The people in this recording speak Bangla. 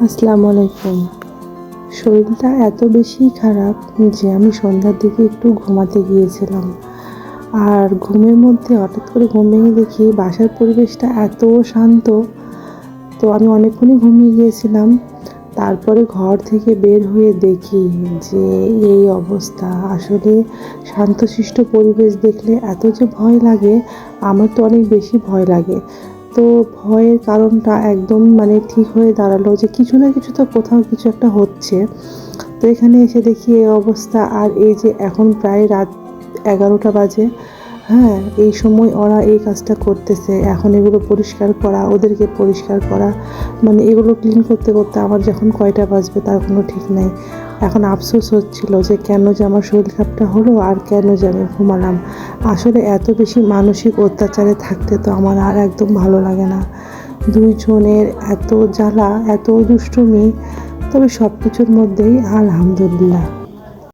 আসসালামু আলাইকুম। শরীরটা এত বেশি খারাপ যে আমি সন্ধ্যার দিকে একটু ঘুমাতে গিয়েছিলাম। আর ঘুমের মধ্যে হঠাৎ করে ঘুম ভেঙে দেখি বাসার পরিবেশটা এত শান্ত। তো আমি অনেকক্ষণই ঘুমিয়ে গিয়েছিলাম। তারপরে ঘর থেকে বের হয়ে দেখি যে এই অবস্থা। আসলে শান্তশিষ্ট পরিবেশ দেখলে এত যে ভয় লাগে, আমার তো অনেক বেশি ভয় লাগে। তো ভয়ের কারণটা একদম ঠিক হয়ে দাঁড়ালো যে কিছু না কিছু তো কোথাও কিছু একটা হচ্ছে। তো এখানে এসে দেখি এই অবস্থা, আর এই যে এখন প্রায় রাত 11টা বাজে। হ্যাঁ, এই সময় ওরা এই কাজটা করতেছে। এখন এগুলো পরিষ্কার করা, ওদেরকে পরিষ্কার করা, এগুলো ক্লিন করতে করতে আমার যখন কয়টা বাজবে তার কোনো ঠিক নাই। এখন আফসোস হচ্ছিল যে কেন যে আমার শরীর খারাপটা হলো আর কেন যে আমি ঘুমালাম। আসলে এত বেশি মানসিক অত্যাচারে থাকতে তো আমার আর একদম ভালো লাগে না। 2 জনের এত জ্বালা, এত দুষ্টুমি, তবে সব কিছুর মধ্যেই আলহামদুলিল্লাহ।